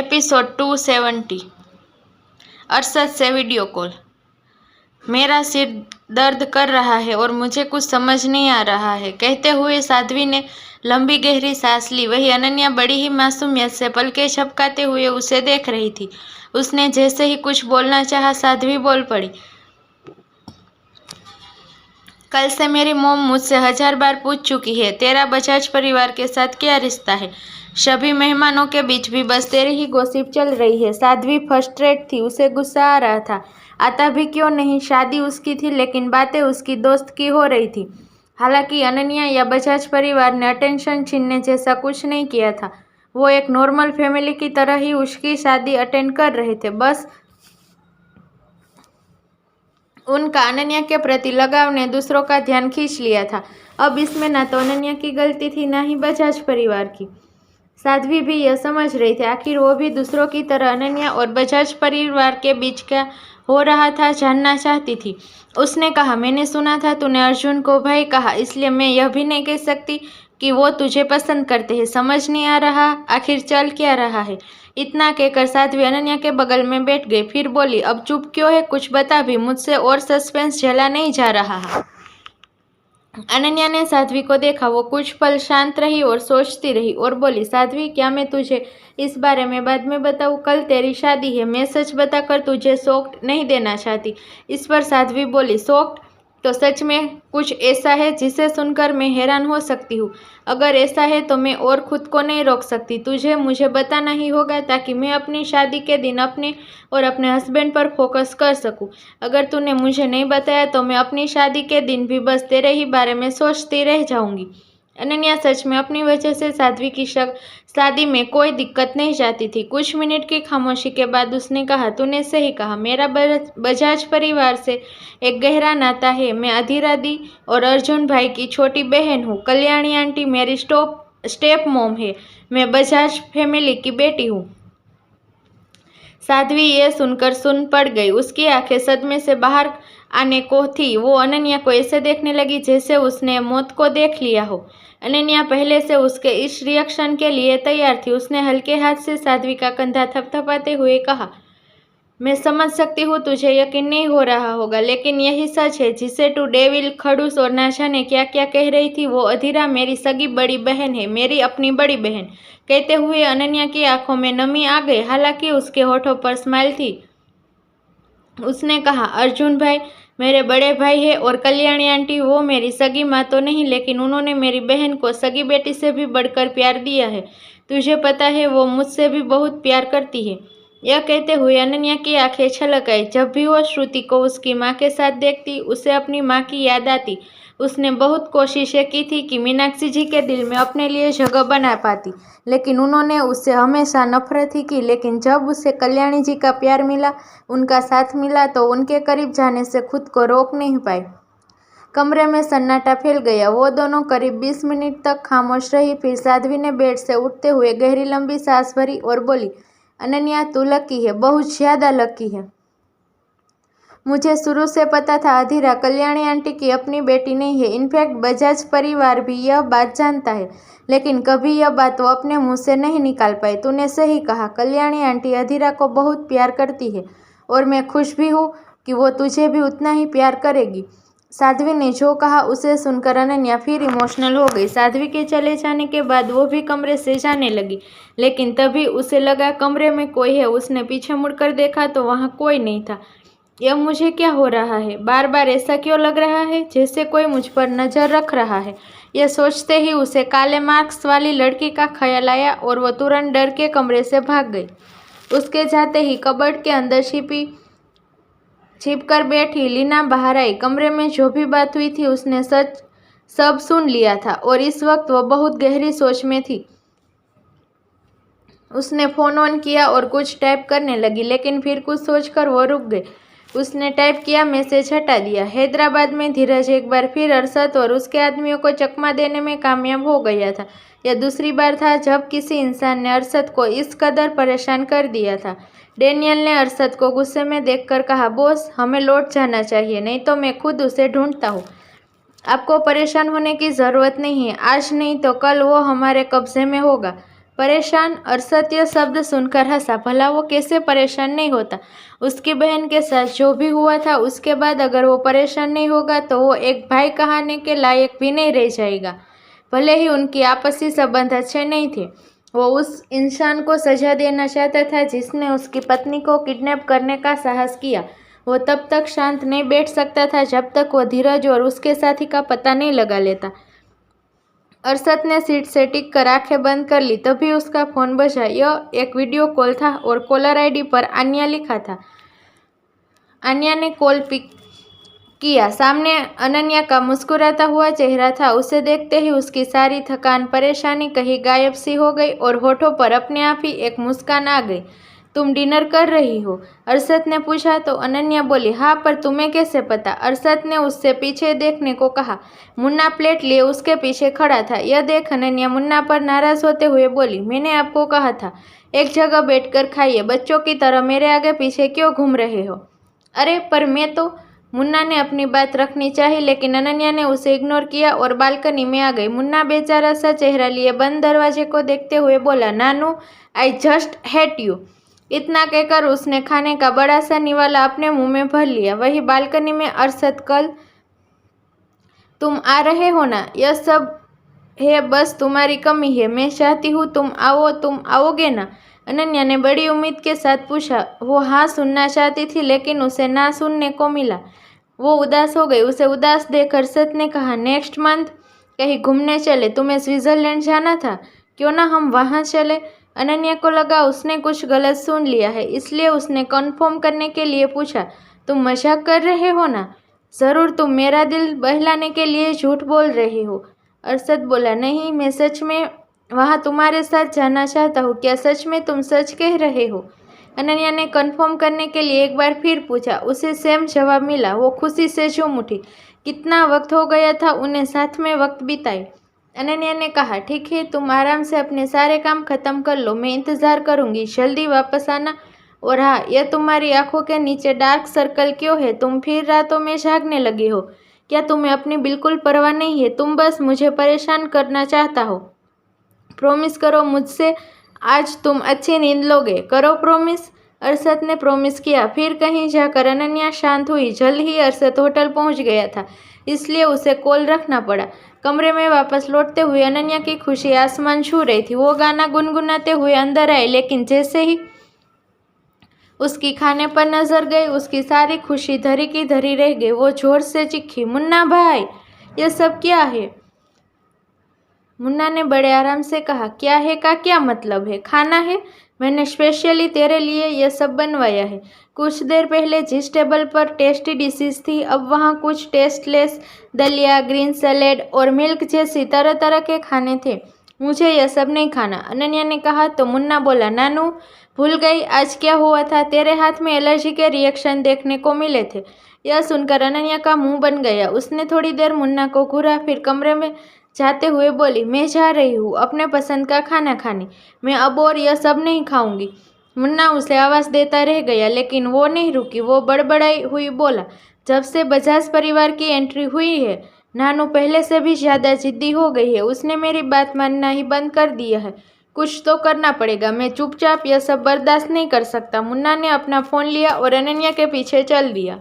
Episode 270। Arshad से video call. मेरा सिर दर्द कर रहा है और मुझे कुछ समझ नहीं आ रहा है, कहते हुए साध्वी ने लंबी गहरी सांस ली। वही अनन्या बड़ी ही मासूमियत से पलकें झपकाते हुए उसे देख रही थी। उसने जैसे ही कुछ बोलना चाहा, साध्वी बोल पड़ी। कल से मेरी मोम मुझसे 1000 बार पूछ चुकी है, तेरा बजाज परिवार के साथ क्या रिश्ता है। सभी मेहमानों के बीच भी बस तेरी ही गॉसिप चल रही है। साध्वी फ्रस्ट्रेट थी, उसे गुस्सा आ रहा था। आता भी क्यों नहीं, शादी उसकी थी लेकिन बातें उसकी दोस्त की हो रही थी। हालांकि अनन्या या बजाज परिवार ने अटेंशन छीनने जैसा कुछ नहीं किया था। वो एक नॉर्मल फैमिली की तरह ही उसकी शादी अटेंड कर रहे थे। बस उनका अनन्या के प्रति लगाव ने दूसरों का ध्यान खींच लिया था। अब इसमें ना तो अनन्या की गलती थी, ना ही बजाज परिवार की। साध्वी भी यह समझ रही थी, आखिर वो भी दूसरों की तरह अनन्या और बजाज परिवार के बीच क्या हो रहा था जानना चाहती थी। उसने कहा, मैंने सुना था तूने अर्जुन को भाई कहा, इसलिए मैं यह भी नहीं कह सकती कि वो तुझे पसंद करते हैं। समझ नहीं आ रहा आखिर चल क्या रहा है। इतना कहकर साध्वी अनन्या के बगल में बैठ गई। फिर बोली, अब चुप क्यों है, कुछ बता भी, मुझसे और सस्पेंस झेला नहीं जा रहा है। अनन्या ने साध्वी को देखा। वो कुछ पल शांत रही और सोचती रही और बोली, साध्वी क्या मैं तुझे इस बारे में बाद में बताऊं? कल तेरी शादी है, मैं सच बताकर तुझे शॉक नहीं देना चाहती। इस पर साध्वी बोली, शॉक तो सच में कुछ ऐसा है जिसे सुनकर मैं हैरान हो सकती हूँ। अगर ऐसा है तो मैं और खुद को नहीं रोक सकती। तुझे मुझे बताना ही होगा ताकि मैं अपनी शादी के दिन अपने और अपने हस्बैंड पर फोकस कर सकूं। अगर तूने मुझे नहीं बताया तो मैं अपनी शादी के दिन भी बस तेरे ही बारे में सोचती रह जाऊंगी। अनन्या सच में अपनी वजह से साध्वी की शादी में कोई दिक्कत नहीं चाहती थी। कुछ मिनट की खामोशी के बाद उसने कहा, तूने सही कहा, मेरा बजाज परिवार से एक गहरा नाता है। मैं अधीरा दी और अर्जुन भाई की छोटी बहन हूँ। कल्याणी आंटी मेरी स्टेप मॉम है। मैं बजाज फैमिली की बेटी हूँ। साध्वी ये सुनकर सुन पड़ गई। उसकी आंखें सदमे से बाहर आने को थी। वो अनन्या को ऐसे देखने लगी जैसे उसने मौत को देख लिया हो। अनन्या पहले से उसके इस रिएक्शन के लिए तैयार थी। उसने हल्के हाथ से साध्वी का कंधा थपथपाते हुए कहा, मैं समझ सकती हूँ तुझे यकीन नहीं हो रहा होगा, लेकिन यही सच है जिसे तू डेविल, खड़ूस और ना जाने क्या क्या कह रही थी। वो अधीरा मेरी सगी बड़ी बहन है, मेरी अपनी बड़ी बहन। कहते हुए अनन्या की आंखों में नमी आ गई, हालांकि उसके होठों पर स्माइल थी। उसने कहा, अर्जुन भाई मेरे बड़े भाई है और कल्याणी आंटी वो मेरी सगी माँ तो नहीं, लेकिन उन्होंने मेरी बहन को सगी बेटी से भी बढ़कर प्यार दिया है। तुझे पता है वो मुझसे भी बहुत प्यार करती है। यह कहते हुए अनन्या की आंखें छलक आई। जब भी वो श्रुति को उसकी माँ के साथ देखती, उसे अपनी माँ की याद आती। उसने बहुत कोशिशें की थी कि मीनाक्षी जी के दिल में अपने लिए जगह बना पाती, लेकिन उन्होंने उससे हमेशा नफरत ही की। लेकिन जब उसे कल्याणी जी का प्यार मिला, उनका साथ मिला, तो उनके करीब जाने से खुद को रोक नहीं पाई। कमरे में सन्नाटा फैल गया। वो दोनों करीब 20 मिनट तक खामोश रही। फिर साध्वी ने बेड से उठते हुए गहरी लंबी सांस भरी और बोली, अनन्या तू लकी है, बहुत ज्यादा लकी है। मुझे शुरू से पता था अधीरा कल्याणी आंटी की अपनी बेटी नहीं है। इनफैक्ट बजाज परिवार भी यह बात जानता है, लेकिन कभी यह बात वो अपने मुंह से नहीं निकाल पाई। तूने सही कहा, कल्याणी आंटी अधीरा को बहुत प्यार करती है और मैं खुश भी हूँ कि वो तुझे भी उतना ही प्यार करेगी। साध्वी ने जो कहा उसे सुनकर अनन्या फिर इमोशनल हो गई। साध्वी के चले जाने के बाद वो भी कमरे से जाने लगी, लेकिन तभी उसे लगा कमरे में कोई है। उसने पीछे मुड़कर देखा तो वहाँ कोई नहीं था। यह मुझे क्या हो रहा है? बार बार ऐसा क्यों लग रहा है जैसे कोई मुझ पर नजर रख रहा है? यह सोचते ही उसे काले मार्क्स वाली लड़की का ख्याल आया और वो तुरंत डर के कमरे से भाग गई। उसके जाते ही कबर्ड के अंदर छिपकर बैठी लीना बाहर आई। कमरे में जो भी बात हुई थी उसने सब सुन लिया था और इस वक्त वो बहुत गहरी सोच में थी। उसने फोन ऑन किया और कुछ टाइप करने लगी, लेकिन फिर कुछ सोचकर वो रुक गई। उसने टाइप किया, मैसेज हटा दिया। हैदराबाद में धीरज एक बार फिर अरशद और उसके आदमियों को चकमा देने में कामयाब हो गया था। यह दूसरी बार था जब किसी इंसान ने अरशद को इस कदर परेशान कर दिया था। डेनियल ने अरशद को गुस्से में देखकर कहा, बॉस हमें लौट जाना चाहिए, नहीं तो मैं खुद उसे ढूंढता हूँ। आपको परेशान होने की ज़रूरत नहीं है, आज नहीं तो कल वो हमारे कब्जे में होगा। परेशान? अरशद यह शब्द सुनकर हंसा। भला वो कैसे परेशान नहीं होता? उसकी बहन के साथ जो भी हुआ था उसके बाद अगर वो परेशान नहीं होगा तो वो एक भाई कहने के लायक भी नहीं रह जाएगा। भले ही उनकी आपसी संबंध अच्छे नहीं थे, वो उस इंसान को सजा देना चाहता था जिसने उसकी पत्नी को किडनैप करने का साहस किया। वो तब तक शांत नहीं बैठ सकता था जब तक वो धीरज और उसके साथी का पता नहीं लगा लेता। अरशद ने सीट से टिक कर आंखें बंद कर ली। तभी उसका फोन बजा। यह एक वीडियो कॉल था और कॉलर आईडी पर आन्या लिखा था। आन्या ने कॉल पिक किया। सामने अनन्या का मुस्कुराता हुआ चेहरा था। उसे देखते ही उसकी सारी थकान, परेशानी कहीं गायब सी हो गई और होठों पर अपने आप ही एक मुस्कान आ गई। तुम डिनर कर रही हो? अरशद ने पूछा तो अनन्या बोली, हाँ, पर तुम्हें कैसे पता? अरशद ने उससे पीछे देखने को कहा। मुन्ना प्लेट लिए उसके पीछे खड़ा था। यह देख अनन्या मुन्ना पर नाराज होते हुए बोली, मैंने आपको कहा था एक जगह बैठकर खाइए, बच्चों की तरह मेरे आगे पीछे क्यों घूम रहे हो? अरे पर मैं तो। मुन्ना ने अपनी बात रखनी चाहिए लेकिन अनन्या ने उसे इग्नोर किया और बालकनी में आ गई। मुन्ना बेचारा सा चेहरा लिए बंद दरवाजे को देखते हुए बोला, नानू, आई जस्ट हेट यू। इतना कहकर उसने खाने का बड़ा सा निवाला अपने मुंह में भर लिया। वही बालकनी में अरशद, कल तुम आ रहे हो ना? यह सब है बस तुम्हारी कमी है। मैं चाहती हूँ तुम आओगे ना? अनन्या ने बड़ी उम्मीद के साथ पूछा। वो हाँ सुनना चाहती थी लेकिन उसे ना सुनने को मिला। वो उदास हो गई। उसे उदास देख अरशद ने कहा, नेक्स्ट मंथ कहीं घूमने चले। तुम्हें स्विट्जरलैंड जाना था, क्यों ना हम वहाँ चले? अनन्या को लगा उसने कुछ गलत सुन लिया है, इसलिए उसने कन्फर्म करने के लिए पूछा, तुम मजाक कर रहे हो ना? ज़रूर तुम मेरा दिल बहलाने के लिए झूठ बोल रही हो। अरशद बोला, नहीं, मैं सच में वहाँ तुम्हारे साथ जाना चाहता हूँ। क्या सच में तुम सच कह रहे हो? अनन्या ने कन्फर्म करने के लिए एक बार फिर पूछा। उसे सेम जवाब मिला। वो खुशी से झूम उठी। कितना वक्त हो गया था उन्हें साथ में वक्त बिताए। अनन्या ने कहा, ठीक है, तुम आराम से अपने सारे काम खत्म कर लो, मैं इंतज़ार करूँगी, जल्दी वापस आना। और हाँ, यह तुम्हारी आंखों के नीचे डार्क सर्कल क्यों है? तुम फिर रातों में जागने लगी हो? क्या तुम्हें अपनी बिल्कुल परवाह नहीं है? तुम बस मुझे परेशान करना चाहता हो। प्रॉमिस करो मुझसे, आज तुम अच्छी नींद लोगे। करो प्रॉमिस। अरशद ने प्रॉमिस किया। फिर कहीं जाकर अनन्या शांत हुई। जल्द ही अरशद होटल पहुंच गया था, इसलिए उसे कॉल रखना पड़ा। कमरे में वापस लौटते हुए अनन्या की खुशी आसमान छू रही थी। वो गाना गुनगुनाते हुए अंदर आई, लेकिन जैसे ही उसकी खाने पर नजर गई, उसकी सारी खुशी धरी की धरी रह गई। वो जोर से चीखी, मुन्ना भाई, यह सब क्या है? मुन्ना ने बड़े आराम से कहा, क्या है का क्या मतलब है? खाना है, मैंने स्पेशली तेरे लिए यह सब बनवाया है। कुछ देर पहले जिस टेबल पर टेस्टी डिशेस थी, अब वहाँ कुछ टेस्टलेस दलिया, ग्रीन सैलेड और मिल्क जैसी तरह तरह के खाने थे। मुझे यह सब नहीं खाना, अनन्या ने कहा तो मुन्ना बोला, नानू, भूल गई आज क्या हुआ था? तेरे हाथ में एलर्जी के रिएक्शन देखने को मिले थे। यह सुनकर अनन्या का मुंह बन गया। उसने थोड़ी देर मुन्ना को घूरा, फिर कमरे में जाते हुए बोली, मैं जा रही हूँ अपने पसंद का खाना खाने। मैं अब और यह सब नहीं खाऊंगी। मुन्ना उसे आवाज़ देता रह गया, लेकिन वो नहीं रुकी। वो बड़बड़ाई हुई बोला, जब से बजाज परिवार की एंट्री हुई है, नानू पहले से भी ज़्यादा जिद्दी हो गई है। उसने मेरी बात मानना ही बंद कर दिया है। कुछ तो करना पड़ेगा। मैं चुपचाप यह सब बर्दाश्त नहीं कर सकता। मुन्ना ने अपना फ़ोन लिया और अनन्या के पीछे चल दिया।